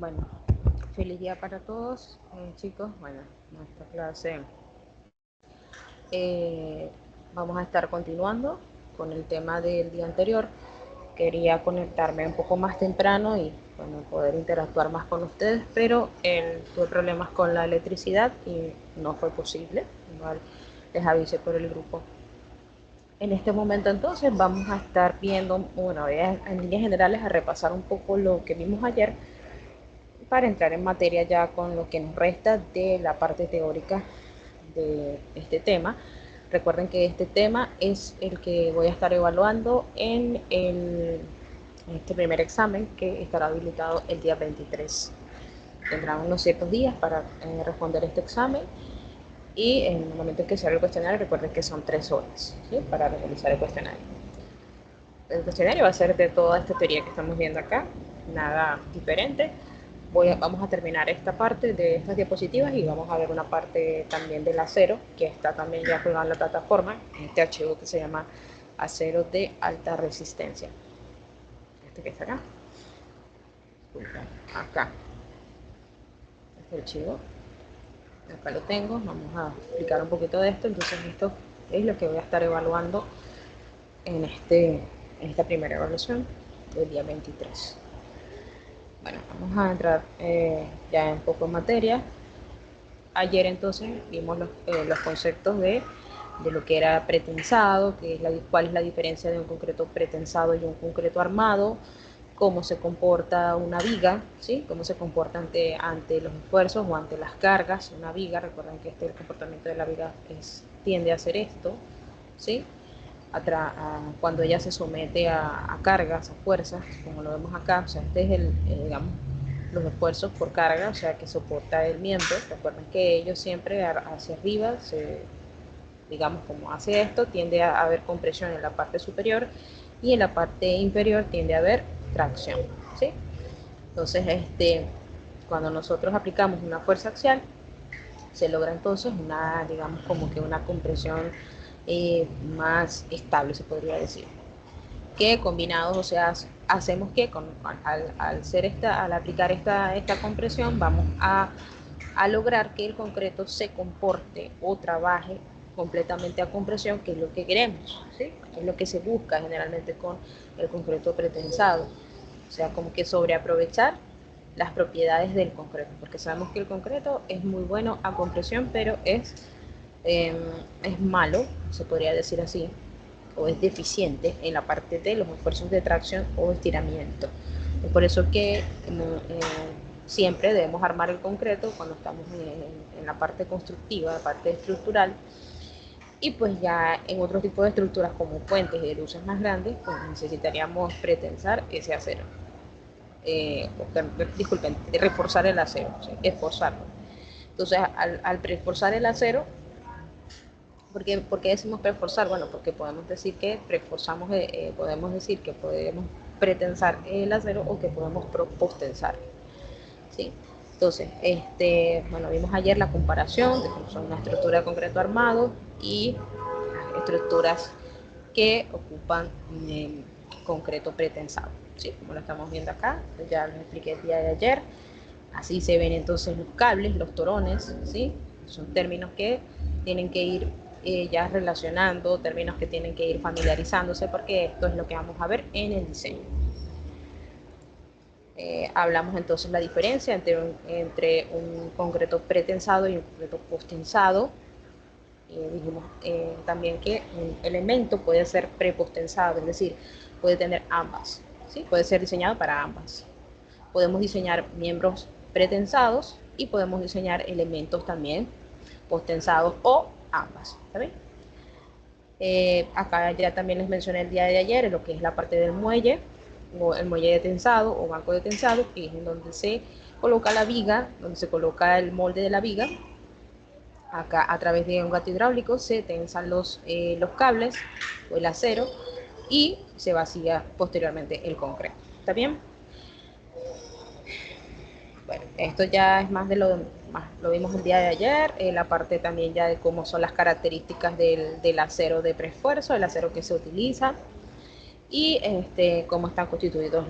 Bueno, feliz día para todos, chicos. Bueno, en esta clase eh, vamos a estar continuando con el tema del día anterior. Quería conectarme un poco más temprano y bueno, poder interactuar más con ustedes, pero tuve problemas con la electricidad y no fue posible. Igual les avisé por el grupo. En este momento entonces vamos a estar viendo, bueno, en líneas generales a repasar un poco lo que vimos ayer para entrar en materia ya con lo que nos resta de la parte teórica de este tema. Recuerden que este tema es el que voy a estar evaluando en este primer examen que estará habilitado el día 23. Tendrán unos ciertos días para responder este examen y en el momento en que se haga el cuestionario, recuerden que son 3 horas, ¿sí?, para realizar el cuestionario. El cuestionario va a ser de toda esta teoría que estamos viendo acá, nada diferente. Vamos a terminar esta parte de estas diapositivas y vamos a ver una parte también del acero, que está también ya colgada en la plataforma, este archivo que se llama acero de alta resistencia. Este que está acá. Acá. Este archivo. Acá lo tengo. Vamos a explicar un poquito de esto. Entonces esto es lo que voy a estar evaluando en, en esta primera evaluación del día 23. Bueno, vamos a entrar ya un poco en materia. Ayer entonces vimos los conceptos de lo que era pretensado, cuál es la diferencia de un concreto pretensado y un concreto armado, cómo se comporta una viga, ¿sí?, cómo se comporta ante los esfuerzos o ante las cargas. Una viga, recuerden que el comportamiento de la viga tiende a hacer esto, ¿sí?, cuando ella se somete a cargas, a fuerzas, como lo vemos acá. O sea, este es digamos, los esfuerzos por carga, o sea, que soporta el miembro. Recuerden que ellos siempre hacia arriba, digamos, como hace esto, tiende a haber compresión en la parte superior y en la parte inferior tiende a haber tracción, ¿sí? Entonces, cuando nosotros aplicamos una fuerza axial, se logra entonces digamos, como que una compresión más estable, se podría decir. Que combinados, o sea, hacemos que al aplicar esta compresión vamos a lograr que el concreto se comporte o trabaje completamente a compresión, que es lo que queremos, ¿sí? Es lo que se busca generalmente con el concreto pretensado. O sea, como que sobreaprovechar las propiedades del concreto, porque sabemos que el concreto es muy bueno a compresión, pero es malo, se podría decir así, o es deficiente en la parte de los esfuerzos de tracción o estiramiento. Es por eso que siempre debemos armar el concreto cuando estamos en la parte constructiva, la parte estructural, y pues ya en otro tipo de estructuras como puentes y de luces más grandes, pues necesitaríamos pretensar ese acero. Disculpen, reforzar el acero, ¿sí?, esforzarlo. Entonces, al reforzar el acero, ¿por qué decimos preforzar? Bueno, porque podemos decir que preforzamos, podemos decir que podemos pretensar el acero o que podemos propostensar, ¿sí? Entonces, bueno, vimos ayer la comparación de cómo son una estructura de concreto armado y las estructuras que ocupan concreto pretensado, ¿sí?, como lo estamos viendo acá. Ya lo expliqué el día de ayer. Así se ven entonces los cables, los torones, ¿sí? Son términos que tienen que ir ya relacionando, términos que tienen que ir familiarizándose, porque esto es lo que vamos a ver en el diseño. Hablamos entonces la diferencia entre un concreto pretensado y un concreto postensado. Dijimos también que un elemento puede ser prepostensado, es decir, puede tener ambas, ¿sí? Puede ser diseñado para ambas. Podemos diseñar miembros pretensados y podemos diseñar elementos también postensados o ambas, ¿está bien? Acá ya también les mencioné el día de ayer lo que es la parte del muelle, o el muelle de tensado o banco de tensado, que es en donde se coloca la viga, donde se coloca el molde de la viga. Acá a través de un gato hidráulico se tensan los cables o el acero y se vacía posteriormente el concreto, ¿está bien? Bueno, esto ya es más de lo vimos el día de ayer, la parte también ya de cómo son las características del acero de preesfuerzo, el acero que se utiliza y cómo están constituidos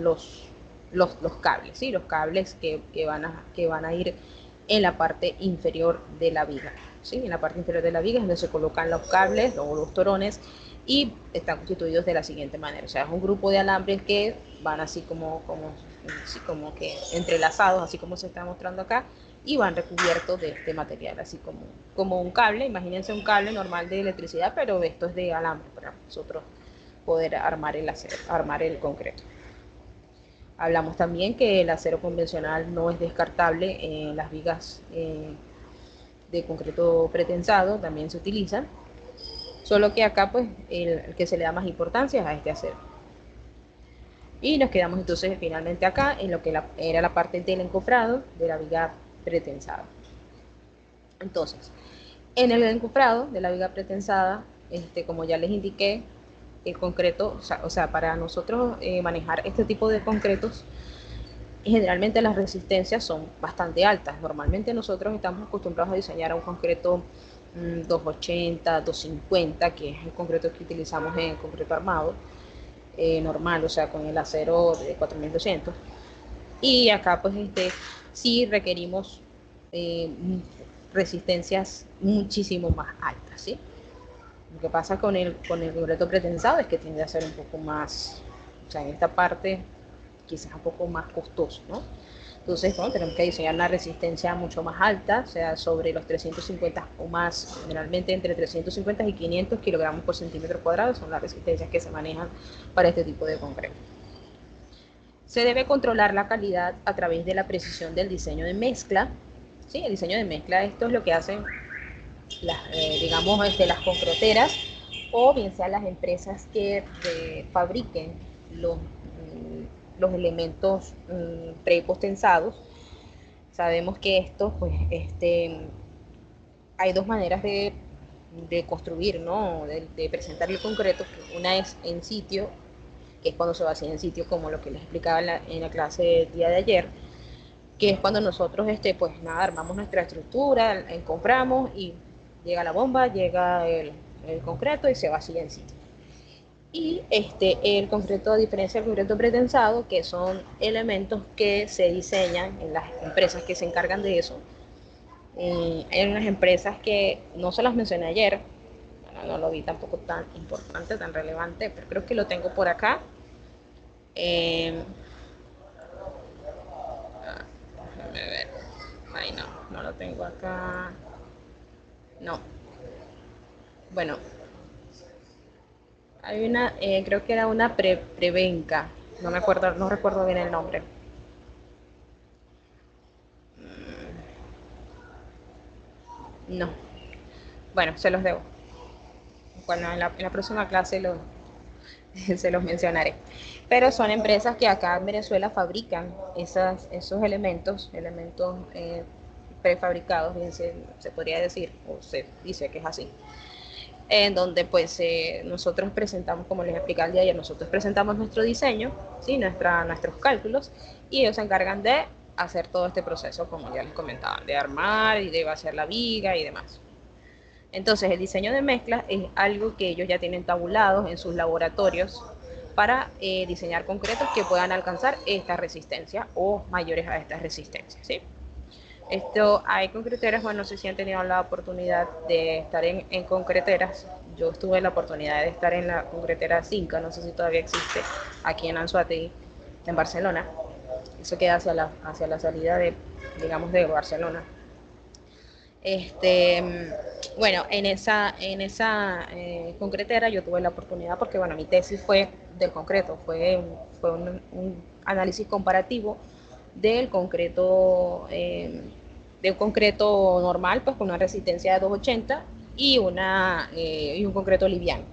los cables, ¿sí? Los cables que van a ir en la parte inferior de la viga, ¿sí? En la parte inferior de la viga es donde se colocan los cables o los torones y están constituidos de la siguiente manera. O sea, es un grupo de alambres que van así como que entrelazados, así como se está mostrando acá, y van recubiertos de este material, así como un cable. Imagínense un cable normal de electricidad, pero esto es de alambre para nosotros poder armar el acero, armar el concreto. Hablamos también que el acero convencional no es descartable en las vigas de concreto pretensado, también se utilizan, solo que acá pues el que se le da más importancia es a este acero. Y nos quedamos entonces finalmente acá en lo que era la parte del encofrado de la viga pretensada. Entonces, en el encofrado de la viga pretensada, como ya les indiqué, el concreto, o sea para nosotros manejar este tipo de concretos, generalmente las resistencias son bastante altas. Normalmente nosotros estamos acostumbrados a diseñar un concreto 280, 250, que es el concreto que utilizamos en el concreto armado normal, o sea, con el acero de 4200. Y acá pues sí requerimos resistencias muchísimo más altas, ¿sí? Lo que pasa con el concreto pretensado es que tiende a ser un poco más, o sea, en esta parte quizás un poco más costoso, ¿no? Entonces, bueno, tenemos que diseñar una resistencia mucho más alta, o sea, sobre los 350 o más, generalmente entre 350 y 500 kilogramos por centímetro cuadrado son las resistencias que se manejan para este tipo de concreto. Se debe controlar la calidad a través de la precisión del diseño de mezcla. ¿Sí? El diseño de mezcla, esto es lo que hacen digamos, las concreteras o bien sean las empresas que fabriquen los elementos prepostensados. Sabemos que esto, pues, hay dos maneras de construir, ¿no? De presentar el concreto. Una es en sitio, que es cuando se va a hacer en sitio, como lo que les explicaba en la clase del día de ayer, que es cuando nosotros, pues nada, armamos nuestra estructura, compramos y llega la bomba, llega el concreto y se vacía en sitio. Y el concreto, a diferencia del concreto pretensado, que son elementos que se diseñan en las empresas que se encargan de eso. Hay unas empresas que no se las mencioné ayer, bueno, no lo vi tampoco tan importante, tan relevante, pero creo que lo tengo por acá. Déjame ver. Ay, no lo tengo acá. No. Bueno, hay una, creo que era una Prevenca. No me acuerdo, no recuerdo bien el nombre. No. Bueno, se los debo. Bueno, en la próxima clase se los mencionaré. Pero son empresas que acá en Venezuela fabrican esos elementos prefabricados, bien se podría decir, o se dice que es así, en donde pues nosotros presentamos, como les explicaba el día de ayer, nosotros presentamos nuestro diseño, ¿sí? Nuestros cálculos, y ellos se encargan de hacer todo este proceso, como ya les comentaba, de armar y de vaciar la viga y demás. Entonces, el diseño de mezclas es algo que ellos ya tienen tabulados en sus laboratorios para diseñar concretos que puedan alcanzar esta resistencia o mayores a estas resistencias, ¿sí? Hay concreteras, bueno, no sé si han tenido la oportunidad de estar en concreteras. Yo tuve la oportunidad de estar en la concretera Cinca, no sé si todavía existe, aquí en Anzoátegui, en Barcelona. Eso queda hacia la salida digamos, de Barcelona. Bueno, en esa concretera yo tuve la oportunidad porque, bueno, mi tesis fue del concreto, fue un análisis comparativo del concreto, de un concreto normal, pues con una resistencia de 280 y un concreto liviano.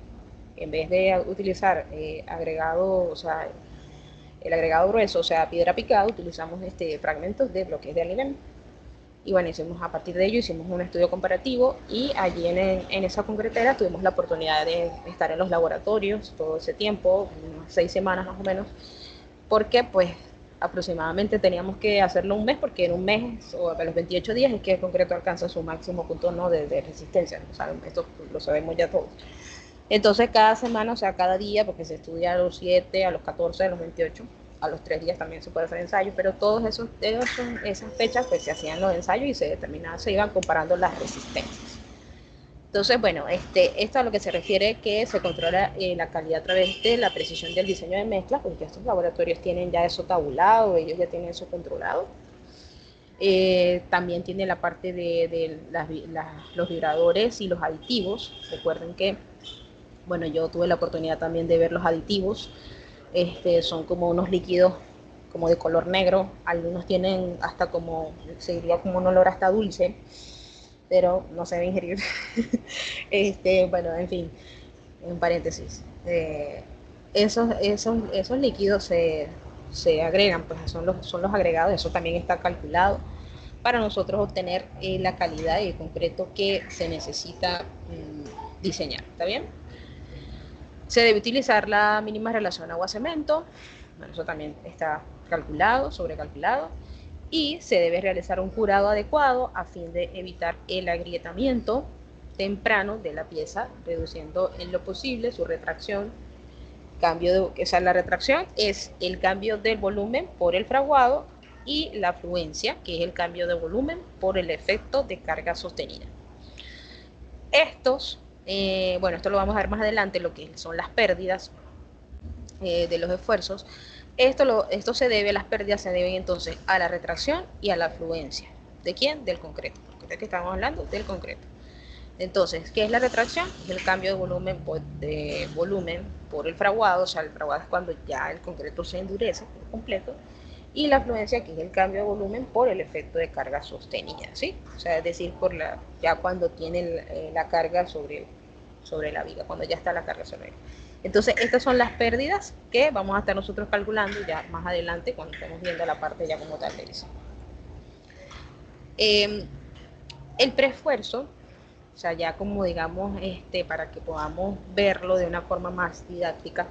En vez de utilizar agregado, o sea, el agregado grueso, o sea, piedra picada, utilizamos fragmentos de bloques de alimento. Y bueno, a partir de ello hicimos un estudio comparativo y allí en esa concretera tuvimos la oportunidad de estar en los laboratorios todo ese tiempo, unas 6 semanas más o menos, porque pues aproximadamente teníamos que hacerlo un mes, porque en un mes o a los 28 días es que el concreto alcanza su máximo punto, ¿no?, de resistencia. O sea, esto lo sabemos ya todos. Entonces cada semana, o sea, cada día, porque se estudia a los 7, a los 14, a los 28, a los 3 días también se puede hacer ensayo, pero todos esas fechas pues se hacían los ensayos y se determinaban, se iban comparando las resistencias. Entonces, bueno, esto a lo que se refiere que se controla la calidad a través de la precisión del diseño de mezclas, porque estos laboratorios tienen ya eso tabulado, ellos ya tienen eso controlado. También tiene la parte de los vibradores y los aditivos. Recuerden que, bueno, yo tuve la oportunidad también de ver los aditivos. Son como unos líquidos como de color negro, algunos tienen hasta como, se diría como un olor hasta dulce, pero no se debe ingerir. Bueno, en fin, en paréntesis. Esos líquidos se agregan, pues son los agregados, eso también está calculado para nosotros obtener la calidad y el concreto que se necesita diseñar, ¿está bien? Se debe utilizar la mínima relación agua-cemento, bueno, eso también está calculado, sobrecalculado, y se debe realizar un curado adecuado a fin de evitar el agrietamiento temprano de la pieza, reduciendo en lo posible su retracción. La retracción es el cambio del volumen por el fraguado y la fluencia, que es el cambio de volumen por el efecto de carga sostenida. Bueno, esto lo vamos a ver más adelante, lo que son las pérdidas de los esfuerzos. Esto se debe, las pérdidas se deben entonces a la retracción y a la fluencia. ¿De quién? Del concreto. ¿De qué estamos hablando? Del concreto. Entonces, ¿qué es la retracción? Es el cambio de volumen por el fraguado, o sea, el fraguado es cuando ya el concreto se endurece por completo, y la fluencia, que es el cambio de volumen por el efecto de carga sostenida, ¿sí? O sea, es decir, ya cuando tiene la carga sobre la viga, cuando ya está la carga sobre la viga. Entonces, estas son las pérdidas que vamos a estar nosotros calculando ya más adelante cuando estemos viendo la parte ya como tal de diseño. El preesfuerzo, o sea, ya como digamos, para que podamos verlo de una forma más didáctica,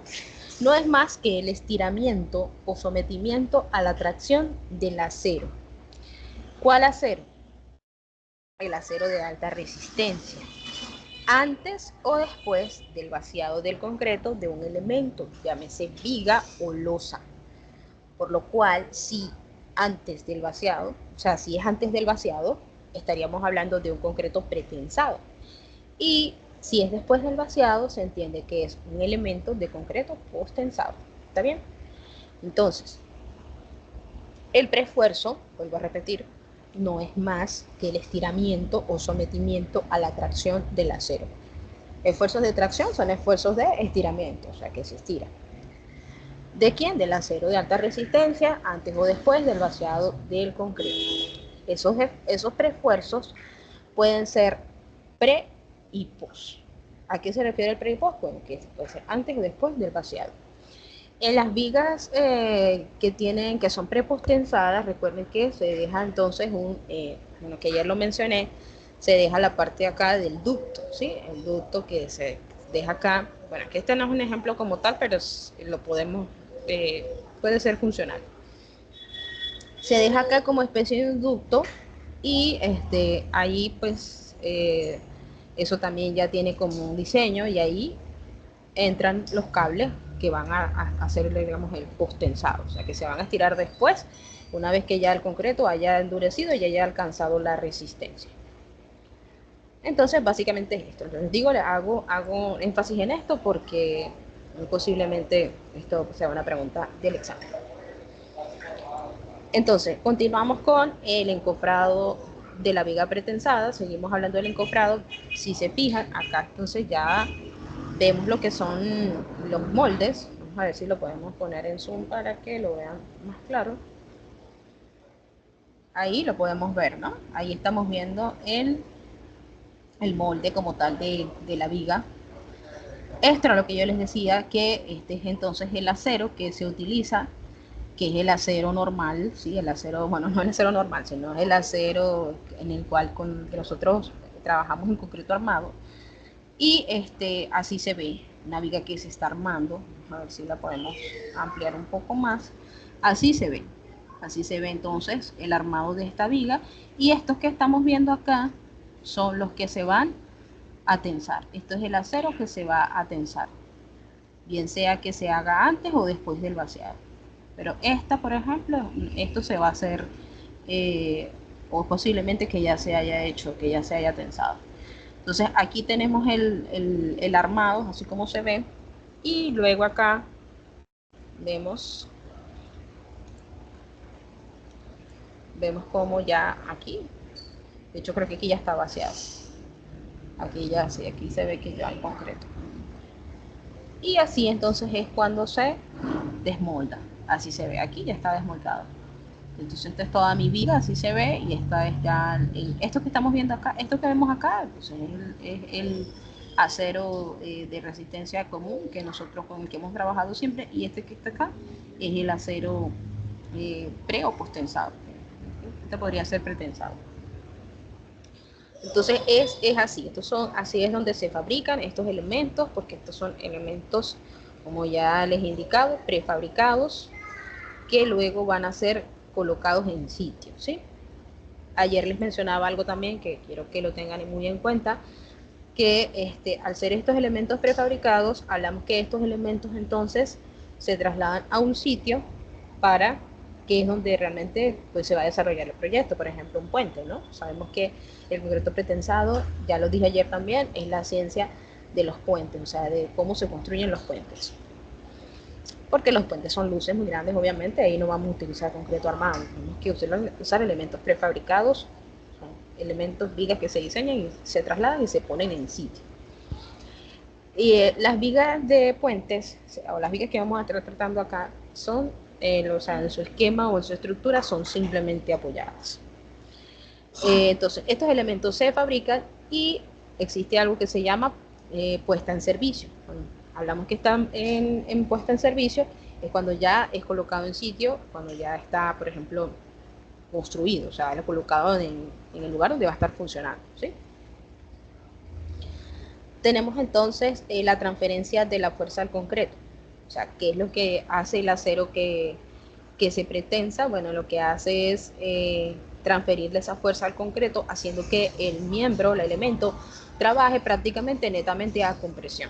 no es más que el estiramiento o sometimiento a la tracción del acero. ¿Cuál acero? El acero de alta resistencia. Antes o después del vaciado del concreto de un elemento, llámese viga o losa. Por lo cual, si antes del vaciado, o sea, si es antes del vaciado, estaríamos hablando de un concreto pretensado. Y si es después del vaciado, se entiende que es un elemento de concreto postensado. ¿Está bien? Entonces, el preesfuerzo, vuelvo a repetir, no es más que el estiramiento o sometimiento a la tracción del acero. Esfuerzos de tracción son esfuerzos de estiramiento, o sea que se estira. ¿De quién? Del acero de alta resistencia, antes o después del vaciado del concreto. Esos preesfuerzos pueden ser pre y post. ¿A qué se refiere el pre y post? Bueno, que puede ser antes o después del vaciado. En las vigas que son prepostensadas, recuerden que se deja entonces bueno, que ayer lo mencioné, se deja la parte de acá del ducto, ¿sí? El ducto que se deja acá. Bueno, aquí este no es un ejemplo como tal, pero lo puede ser funcional. Se deja acá como especie de ducto y ahí pues eso también ya tiene como un diseño y ahí entran los cables que van a hacer, digamos, el postensado, o sea, que se van a estirar después, una vez que ya el concreto haya endurecido y haya alcanzado la resistencia. Entonces, básicamente es esto. Les digo, hago énfasis en esto porque posiblemente esto sea una pregunta del examen. Entonces, continuamos con el encofrado de la viga pretensada. Seguimos hablando del encofrado. Si se fijan, acá entonces ya vemos lo que son los moldes. Vamos a ver si lo podemos poner en zoom para que lo vean más claro. Ahí lo podemos ver, ¿no? Ahí estamos viendo el molde como tal de la viga. Esto era lo que yo les decía, que este es entonces el acero que se utiliza, que es el acero normal, ¿sí? El acero, bueno, no el acero normal, sino el acero en el cual que nosotros trabajamos en concreto armado. Y así se ve una viga que se está armando. Vamos a ver si la podemos ampliar un poco más. Así se ve entonces el armado de esta viga, y estos que estamos viendo acá son los que se van a tensar. Esto es el acero que se va a tensar, bien sea que se haga antes o después del vaciado. Pero esta, por ejemplo, esto se va a hacer, o posiblemente que ya se haya hecho, que ya se haya tensado. Entonces aquí tenemos el armado, así como se ve, y luego acá vemos como ya aquí, de hecho creo que aquí ya está vaciado, aquí ya sí, aquí se ve que ya hay concreto, y así entonces es cuando se desmolda, así se ve, aquí ya está desmoldado. Entonces esta es toda mi viga, así se ve, y esta es ya, esto que estamos viendo acá, esto que vemos acá, pues es el acero de resistencia común que nosotros con el que hemos trabajado siempre, y este que está acá es el acero pre o postensado. Este podría ser pretensado. Entonces es así, así es donde se fabrican estos elementos, porque estos son elementos, como ya les he indicado, prefabricados, que luego van a ser colocados en sitio, ¿sí? Ayer les mencionaba algo también que quiero que lo tengan muy en cuenta, que al ser estos elementos prefabricados, hablamos que estos elementos entonces se trasladan a un sitio para que es donde realmente pues, se va a desarrollar el proyecto, por ejemplo un puente, ¿no? Sabemos que el concreto pretensado, ya lo dije ayer también, es la ciencia de los puentes, o sea, de cómo se construyen los puentes. Porque los puentes son luces muy grandes, obviamente, ahí no vamos a utilizar concreto armado, tenemos que usar elementos prefabricados, son elementos, vigas que se diseñan y se trasladan y se ponen en sitio. Y las vigas de puentes, o las vigas que vamos a estar tratando acá, son, o sea, en su esquema o en su estructura, son simplemente apoyadas. Entonces, estos elementos se fabrican y existe algo que se llama puesta en servicio. Cuando hablamos que están en puesta en servicio, es cuando ya es colocado en sitio, cuando ya está, por ejemplo, construido, o sea, lo colocado en el lugar donde va a estar funcionando, ¿sí? Tenemos entonces la transferencia de la fuerza al concreto. O sea, ¿qué es lo que hace el acero que se pretensa? Bueno, lo que hace es transferirle esa fuerza al concreto, haciendo que el miembro, el elemento, trabaje prácticamente netamente a compresión.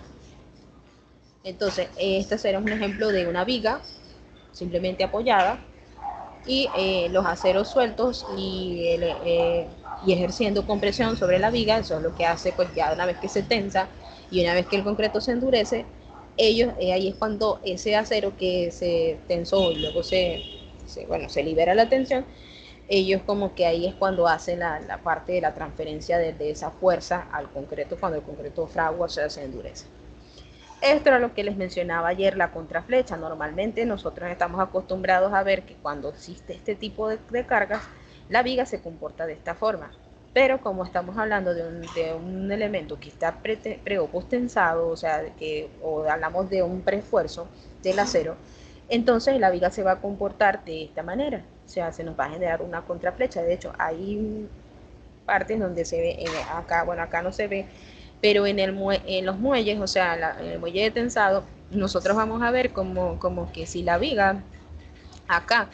Entonces, este será un ejemplo de una viga simplemente apoyada y los aceros sueltos y ejerciendo compresión sobre la viga. Eso es lo que hace, pues ya una vez que se tensa y una vez que el concreto se endurece, ahí es cuando ese acero que se tensó y luego se libera la tensión, ellos como que ahí es cuando hacen la parte de la transferencia de esa fuerza al concreto, cuando el concreto fragua, o sea, se endurece. Esto era lo que les mencionaba ayer, la contraflecha. Normalmente nosotros estamos acostumbrados a ver que cuando existe este tipo de cargas, la viga se comporta de esta forma. Pero como estamos hablando de un elemento que está pre o postensado, o sea, o hablamos de un preesfuerzo del acero, entonces la viga se va a comportar de esta manera. O sea, se nos va a generar una contraflecha. De hecho, hay partes donde se ve, acá, bueno, acá no se ve, pero en los muelles, o sea, en el muelle de tensado, nosotros vamos a ver como que si la viga acá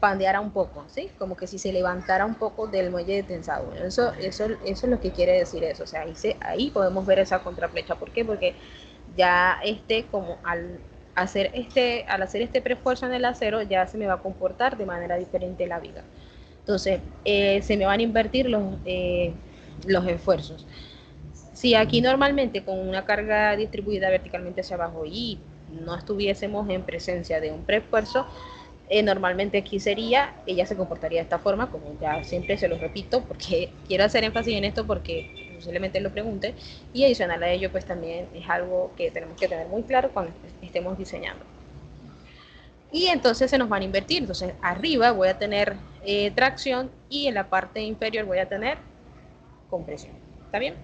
pandeara un poco, ¿sí? Como que si se levantara un poco del muelle de tensado. Eso es lo que quiere decir eso, o sea, ahí podemos ver esa contraflecha. ¿Por qué? Porque ya como al hacer este preesfuerzo en el acero, ya se me va a comportar de manera diferente la viga. Entonces, se me van a invertir los esfuerzos. Si aquí normalmente con una carga distribuida verticalmente hacia abajo y no estuviésemos en presencia de un preesfuerzo, normalmente aquí ella se comportaría de esta forma, como ya siempre se lo repito, porque quiero hacer énfasis en esto porque posiblemente lo pregunte, y adicional a ello, pues también es algo que tenemos que tener muy claro cuando estemos diseñando. Y entonces se nos van a invertir. Entonces arriba voy a tener tracción y en la parte inferior voy a tener compresión. ¿Está bien?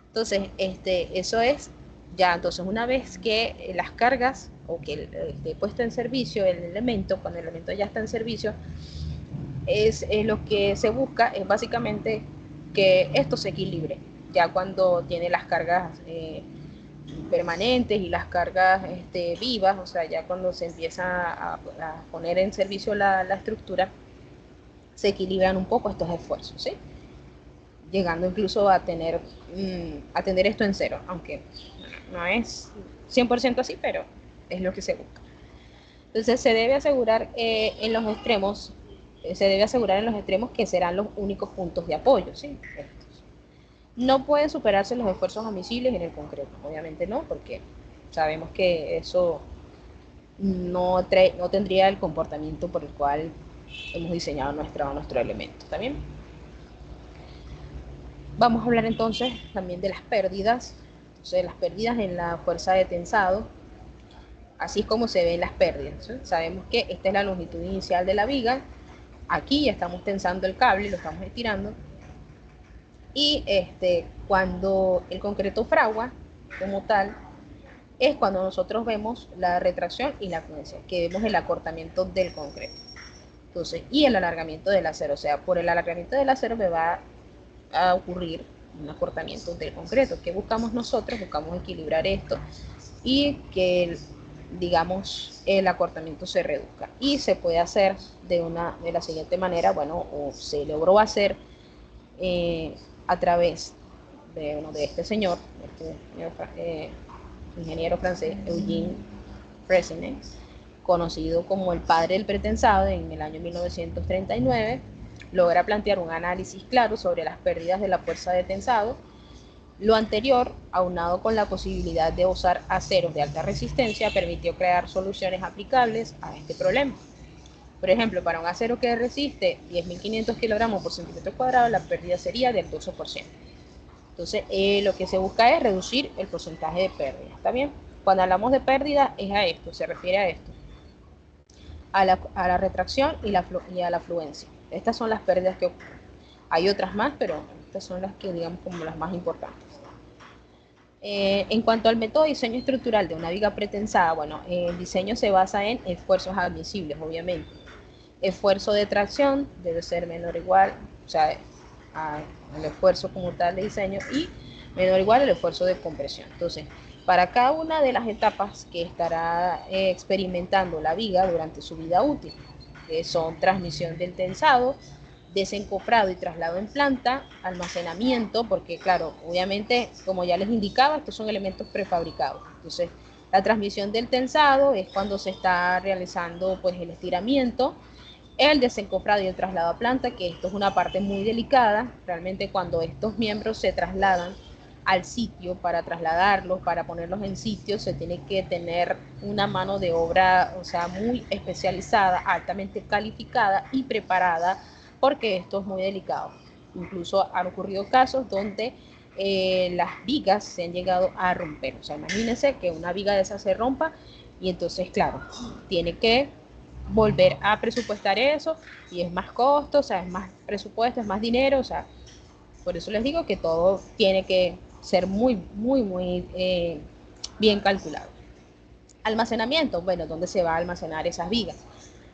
Entonces, eso es ya. Entonces, una vez que las cargas o que esté puesto en servicio el elemento, cuando el elemento ya está en servicio, es lo que se busca es básicamente que esto se equilibre. Ya cuando tiene las cargas permanentes y las cargas vivas, o sea, ya cuando se empieza a poner en servicio la estructura, se equilibran un poco estos esfuerzos, ¿sí? Llegando incluso a tener esto en cero, aunque no es 100% así, pero es lo que se busca. Entonces se debe asegurar en los extremos, que serán los únicos puntos de apoyo, ¿sí? Estos. No pueden superarse los esfuerzos admisibles en el concreto, obviamente no, porque sabemos que eso no tendría el comportamiento por el cual hemos diseñado nuestro elemento. ¿Está bien? Vamos a hablar entonces también de las pérdidas. Entonces, las pérdidas en la fuerza de tensado, así es como se ven las pérdidas, ¿sí? Sabemos que esta es la longitud inicial de la viga. Aquí ya estamos tensando el cable, lo estamos estirando. Y cuando el concreto fragua como tal, es cuando nosotros vemos la retracción y la fluencia, que vemos el acortamiento del concreto. Entonces, y el alargamiento del acero, o sea, por el alargamiento del acero me va a ocurrir un acortamiento del concreto. ¿Qué buscamos nosotros? Buscamos equilibrar esto y que, digamos, el acortamiento se reduzca. Y se puede hacer de la siguiente manera, bueno, o se logró hacer a través de este señor, ingeniero francés Eugène Freyssinet, conocido como el padre del pretensado. En el año 1939 logra plantear un análisis claro sobre las pérdidas de la fuerza de tensado. Lo anterior, aunado con la posibilidad de usar aceros de alta resistencia, permitió crear soluciones aplicables a este problema. Por ejemplo, para un acero que resiste 10.500 kilogramos por centímetro cuadrado, la pérdida sería del 12%. Entonces, lo que se busca es reducir el porcentaje de pérdida. ¿Está bien? Cuando hablamos de pérdida, es a esto, se refiere a esto, a la retracción y a la fluencia. Estas son las pérdidas que ocurren. Hay otras más, pero estas son las que, digamos, como las más importantes. En cuanto al método de diseño estructural de una viga pretensada, bueno, el diseño se basa en esfuerzos admisibles, obviamente. Esfuerzo de tracción debe ser menor o igual, o sea, al esfuerzo como tal de diseño, y menor o igual al esfuerzo de compresión. Entonces, para cada una de las etapas que estará experimentando la viga durante su vida útil, que son transmisión del tensado, desencofrado y traslado en planta, almacenamiento, porque claro, obviamente, como ya les indicaba, estos son elementos prefabricados. Entonces, la transmisión del tensado es cuando se está realizando pues el estiramiento, el desencofrado y el traslado a planta, que esto es una parte muy delicada. Realmente cuando estos miembros se trasladan al sitio, para trasladarlos, para ponerlos en sitio, se tiene que tener una mano de obra, o sea, muy especializada, altamente calificada y preparada, porque esto es muy delicado. Incluso han ocurrido casos donde las vigas se han llegado a romper. O sea, imagínense que una viga de esa se rompa y entonces, claro, tiene que volver a presupuestar eso y es más costo, o sea, es más presupuesto, es más dinero, o sea, por eso les digo que todo tiene que ser muy bien calculado. Almacenamiento, bueno, ¿dónde se va a almacenar esas vigas?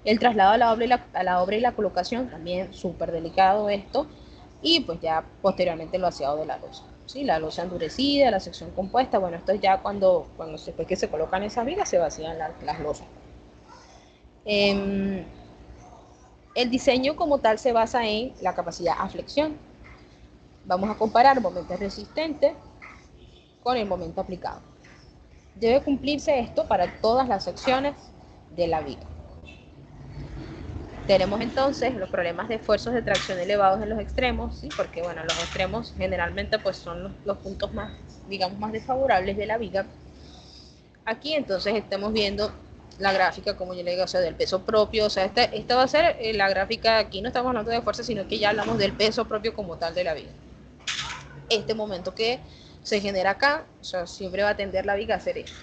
El traslado a la obra y la colocación, también súper delicado esto, y pues ya posteriormente el vaciado de la losa. ¿Sí? La losa endurecida, la sección compuesta, bueno, esto es ya después que se colocan esas vigas se vacían las losas. El diseño como tal se basa en la capacidad a flexión. Vamos a comparar el momento resistente con el momento aplicado. Debe cumplirse esto para todas las secciones de la viga. Tenemos entonces los problemas de esfuerzos de tracción elevados en los extremos, ¿sí? Porque bueno, los extremos generalmente pues son los puntos más, digamos, más desfavorables de la viga. Aquí entonces estamos viendo la gráfica, como yo le digo, o sea, del peso propio. O sea, esta va a ser la gráfica. Aquí no estamos hablando de fuerza, sino que ya hablamos del peso propio como tal de la viga. Este momento que se genera acá, o sea, siempre va a tender la viga a hacer esto.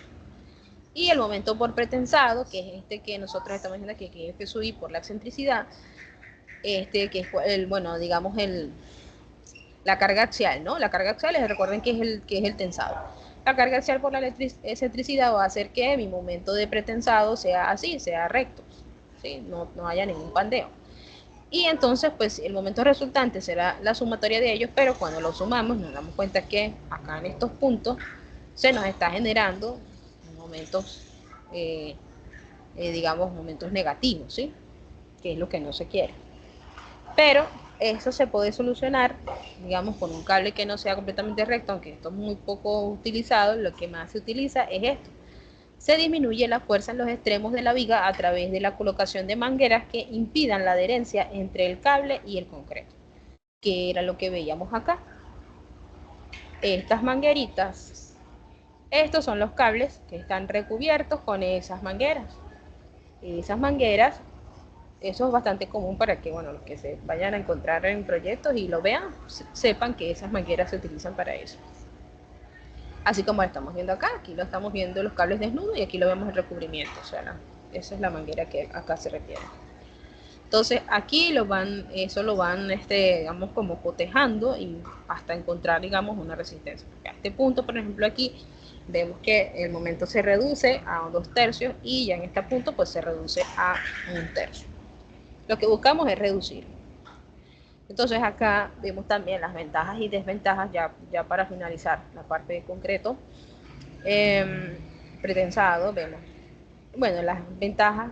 Y el momento por pretensado, que es este que nosotros estamos viendo aquí, que es F sub I por la excentricidad, que es bueno, digamos la carga axial, ¿no? La carga axial, recuerden que es el tensado. La carga axial por la excentricidad va a hacer que mi momento de pretensado sea así, sea recto, ¿sí? No haya ningún pandeo. Y entonces, pues, el momento resultante será la sumatoria de ellos, pero cuando lo sumamos nos damos cuenta que acá en estos puntos se nos está generando momentos, digamos, momentos negativos, ¿sí? Que es lo que no se quiere. Pero eso se puede solucionar, digamos, con un cable que no sea completamente recto, aunque esto es muy poco utilizado. Lo que más se utiliza es esto, Se disminuye la fuerza en los extremos de la viga a través de la colocación de mangueras que impidan la adherencia entre el cable y el concreto, que era lo que veíamos acá. Estas mangueritas, estos son los cables que están recubiertos con esas mangueras. Esas mangueras, eso es bastante común para que, bueno, los que se vayan a encontrar en proyectos y lo vean, sepan que esas mangueras se utilizan para eso. Así como lo estamos viendo acá, aquí lo estamos viendo los cables desnudos y aquí lo vemos el recubrimiento, o sea, esa es la manguera que acá se refiere. Entonces aquí eso lo van, digamos, como cotejando y hasta encontrar, digamos, una resistencia. Porque a este punto, por ejemplo, aquí vemos que el momento se reduce a 2/3 y ya en este punto pues se reduce a 1/3. Lo que buscamos es reducir. Entonces acá vemos también las ventajas y desventajas ya para finalizar la parte de concreto. Pretensado, vemos, bueno, las ventajas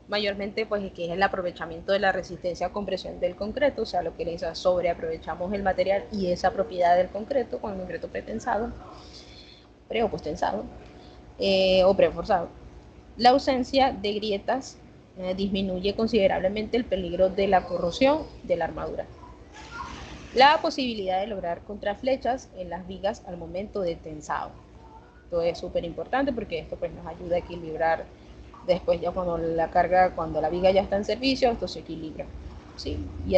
mayormente pues que es el aprovechamiento de la resistencia a compresión del concreto, o sea, lo que le dice, sobreaprovechamos el material y esa propiedad del concreto con el concreto pretensado, pre o postensado, o preforzado. La ausencia de grietas disminuye considerablemente el peligro de la corrosión de la armadura. La posibilidad de lograr contraflechas en las vigas al momento de tensado. Esto es súper importante porque esto pues nos ayuda a equilibrar después ya cuando la viga ya está en servicio, esto se equilibra, ¿sí? Y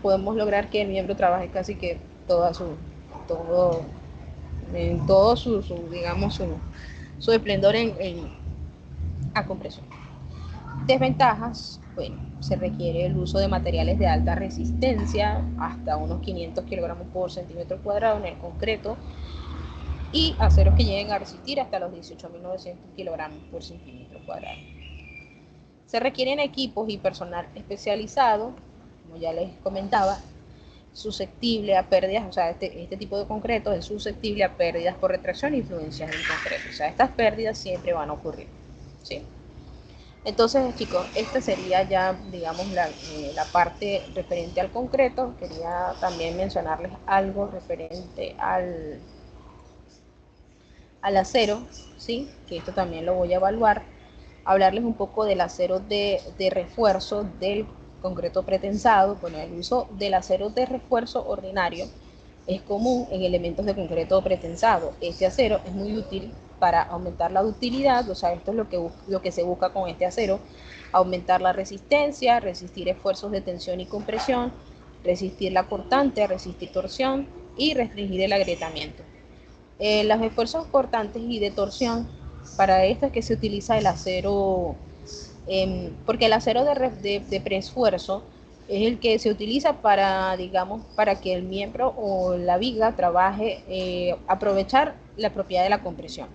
podemos lograr que el miembro trabaje casi que todo, en todo digamos, su esplendor a compresión. Desventajas, bueno, se requiere el uso de materiales de alta resistencia, hasta unos 500 kilogramos por centímetro cuadrado en el concreto, y aceros que lleguen a resistir hasta los 18.900 kilogramos por centímetro cuadrado. Se requieren equipos y personal especializado, como ya les comentaba, susceptible a pérdidas, o sea, este tipo de concreto es susceptible a pérdidas por retracción e influencias del concreto. O sea, estas pérdidas siempre van a ocurrir, ¿sí? Entonces, chicos, esta sería ya, digamos, la parte referente al concreto. Quería también mencionarles algo referente al acero, ¿sí? Que esto también lo voy a evaluar. Hablarles un poco del acero de refuerzo del concreto pretensado. Bueno, el uso del acero de refuerzo ordinario es común en elementos de concreto pretensado. Este acero es muy útil para aumentar la ductilidad, o sea, esto es lo que se busca con este acero: aumentar la resistencia, resistir esfuerzos de tensión y compresión, resistir la cortante, resistir torsión y restringir el agrietamiento. Los esfuerzos cortantes y de torsión, para esto es que se utiliza el acero, porque el acero de preesfuerzo es el que se utiliza para, digamos, para que el miembro o la viga trabaje, aprovechar la propiedad de la compresión.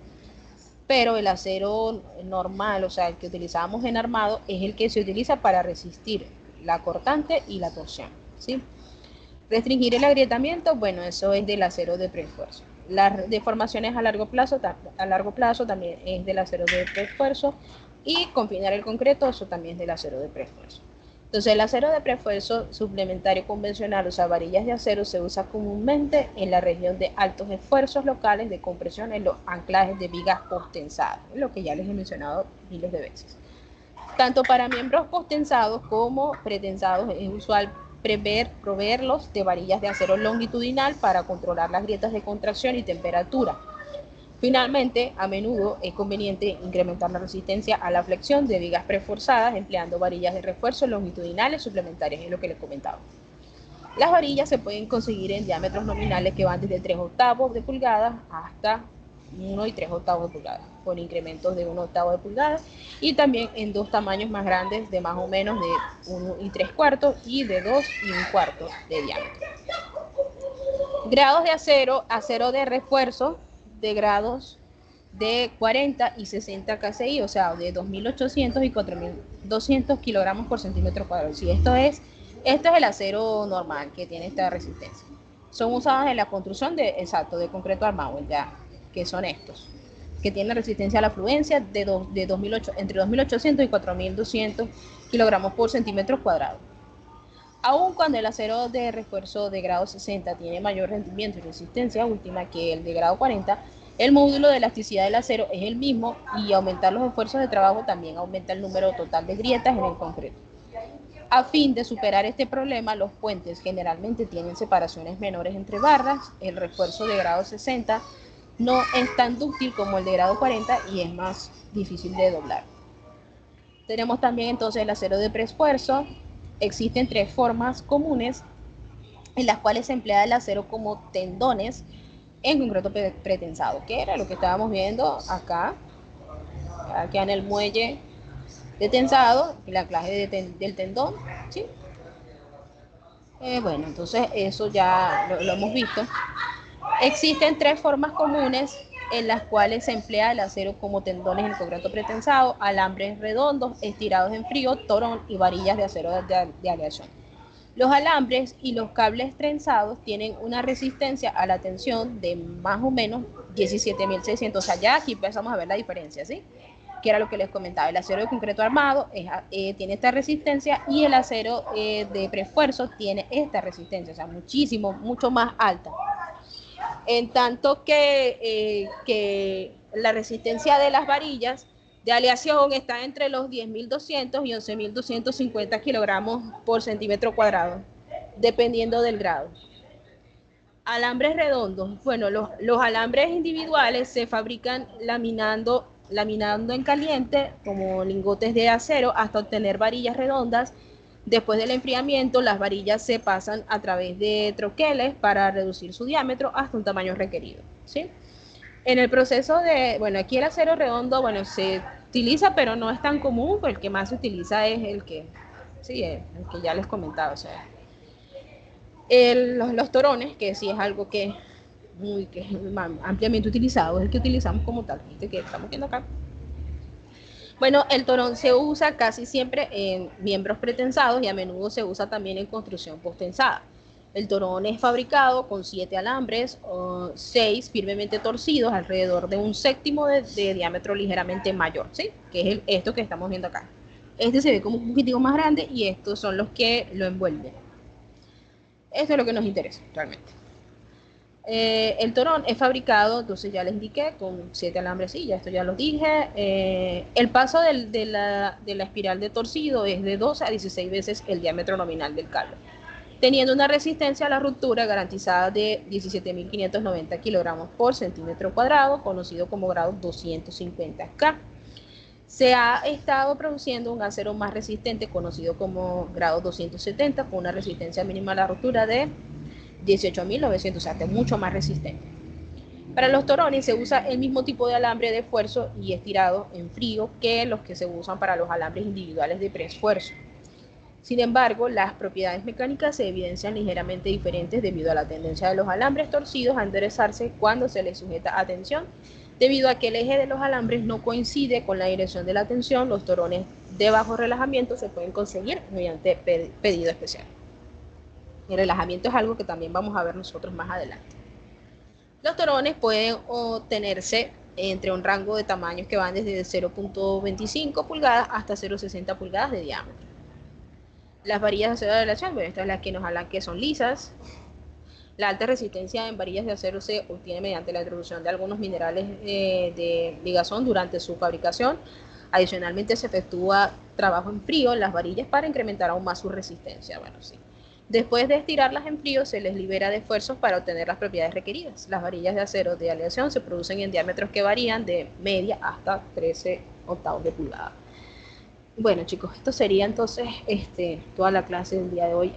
Pero el acero normal, o sea, el que utilizamos en armado, es el que se utiliza para resistir la cortante y la torsión, ¿sí? Restringir el agrietamiento, bueno, eso es del acero de preesfuerzo. Las deformaciones a largo plazo también es del acero de preesfuerzo, y confinar el concreto, eso también es del acero de preesfuerzo. Entonces, el acero de preesfuerzo suplementario convencional, o sea, varillas de acero, se usa comúnmente en la región de altos esfuerzos locales de compresión en los anclajes de vigas postensadas, lo que ya les he mencionado miles de veces. Tanto para miembros postensados como pretensados es usual proveerlos de varillas de acero longitudinal para controlar las grietas de contracción y temperatura. Finalmente, a menudo es conveniente incrementar la resistencia a la flexión de vigas preforzadas empleando varillas de refuerzo longitudinales suplementarias, es lo que les comentaba. Las varillas se pueden conseguir en diámetros nominales que van desde 3/8 de pulgada hasta 1 3/8 de pulgada, con incrementos de 1/8 de pulgada, y también en dos tamaños más grandes de más o menos de 1 3/4 y de 2 1/4 de diámetro. Grados de acero: acero de refuerzo de grados de 40 y 60 kCi, o sea, de 2.800 y 4.200 kilogramos por centímetro cuadrado. Si esto es el acero normal que tiene esta resistencia. Son usadas en la construcción de concreto armado, ya, que son estos, que tienen resistencia a la fluencia entre 2.800 y 4.200 kilogramos por centímetro cuadrado. Aun cuando el acero de refuerzo de grado 60 tiene mayor rendimiento y resistencia última que el de grado 40, El módulo de elasticidad del acero es el mismo y aumentar los esfuerzos de trabajo también aumenta el número total de grietas en el concreto. A fin de superar este problema, los puentes generalmente tienen separaciones menores entre barras, el refuerzo de grado 60 no es tan dúctil como el de grado 40 y es más difícil de doblar. Tenemos también entonces el acero de preesfuerzo. Existen tres formas comunes en las cuales se emplea el acero como tendones en concreto pretensado, que era lo que estábamos viendo acá en el muelle de tensado y la anclaje del tendón, ¿sí? Bueno, entonces eso ya lo hemos visto. Existen tres formas comunes en las cuales se emplea el acero como tendones en concreto pretensado: alambres redondos, estirados en frío, torón y varillas de acero de aleación. Los alambres y los cables trenzados tienen una resistencia a la tensión de más o menos 17.600. O sea, ya aquí empezamos a ver la diferencia, ¿sí? Que era lo que les comentaba. El acero de concreto armado tiene esta resistencia y el acero de preesfuerzo tiene esta resistencia, o sea, mucho más alta. En tanto que la resistencia de las varillas de aleación está entre los 10.200 y 11.250 kilogramos por centímetro cuadrado, dependiendo del grado. Alambres redondos. Bueno, los alambres individuales se fabrican laminando en caliente como lingotes de acero hasta obtener varillas redondas. Después del enfriamiento, las varillas se pasan a través de troqueles para reducir su diámetro hasta un tamaño requerido, ¿sí? En el proceso de, bueno, aquí el acero redondo, bueno, se utiliza, pero no es tan común, pues el que más se utiliza es sí, el que ya les comentaba, o sea, los torones, que sí es algo que es ampliamente utilizado, es el que utilizamos como tal, este que estamos viendo acá. Bueno, el torón se usa casi siempre en miembros pretensados y a menudo se usa también en construcción posttensada. El torón es fabricado con 7 alambres, 6 firmemente torcidos, alrededor de un séptimo de diámetro ligeramente mayor, ¿sí? Que es esto que estamos viendo acá. Este se ve como un poquitico más grande y estos son los que lo envuelven. Esto es lo que nos interesa realmente. El torón es fabricado, entonces ya les indiqué, con 7 alambres, sí, ya esto ya lo dije. El paso de la espiral de torcido es de 12 a 16 veces el diámetro nominal del cable, teniendo una resistencia a la ruptura garantizada de 17.590 kilogramos por centímetro cuadrado, conocido como grado 250K. Se ha estado produciendo un acero más resistente, conocido como grado 270, con una resistencia mínima a la ruptura de 18.900, o sea, es mucho más resistente. Para los torones se usa el mismo tipo de alambre de esfuerzo y estirado en frío que los que se usan para los alambres individuales de preesfuerzo. Sin embargo, las propiedades mecánicas se evidencian ligeramente diferentes debido a la tendencia de los alambres torcidos a enderezarse cuando se les sujeta a tensión. Debido a que el eje de los alambres no coincide con la dirección de la tensión, los torones de bajo relajamiento se pueden conseguir mediante pedido especial. El relajamiento es algo que también vamos a ver nosotros más adelante. Los torones pueden obtenerse entre un rango de tamaños que van desde 0.25 pulgadas hasta 0.60 pulgadas de diámetro. Las varillas de acero de aleación, bueno, estas son las que nos hablan que son lisas. La alta resistencia en varillas de acero se obtiene mediante la introducción de algunos minerales de ligazón durante su fabricación. Adicionalmente se efectúa trabajo en frío en las varillas para incrementar aún más su resistencia. Bueno, sí. Después de estirarlas en frío, se les libera de esfuerzos para obtener las propiedades requeridas. Las varillas de acero de aleación se producen en diámetros que varían de media hasta 13 octavos de pulgada. Bueno, chicos, esto sería entonces toda la clase del día de hoy.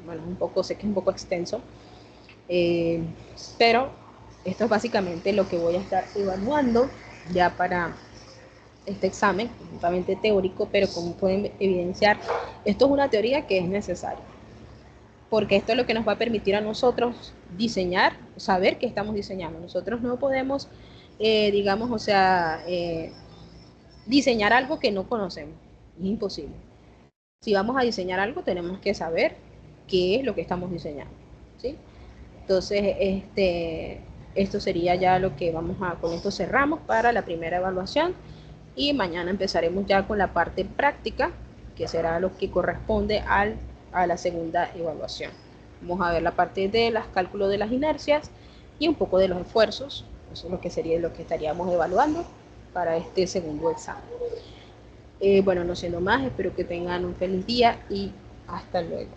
Bueno, sé que es un poco extenso, pero esto es básicamente lo que voy a estar evaluando ya para este examen, totalmente teórico, pero como pueden evidenciar, esto es una teoría que es necesaria, porque esto es lo que nos va a permitir a nosotros diseñar, saber qué estamos diseñando. Nosotros no podemos, diseñar algo que no conocemos, es imposible. Si vamos a diseñar algo, tenemos que saber qué es lo que estamos diseñando, ¿sí? Entonces, esto sería ya lo que con esto cerramos para la primera evaluación, y mañana empezaremos ya con la parte práctica, que será lo que corresponde a la segunda evaluación. Vamos a ver la parte de los cálculos de las inercias y un poco de los esfuerzos Eso es lo que sería lo que estaríamos evaluando para este segundo examen. Bueno, no siendo más, espero que tengan un feliz día y hasta luego.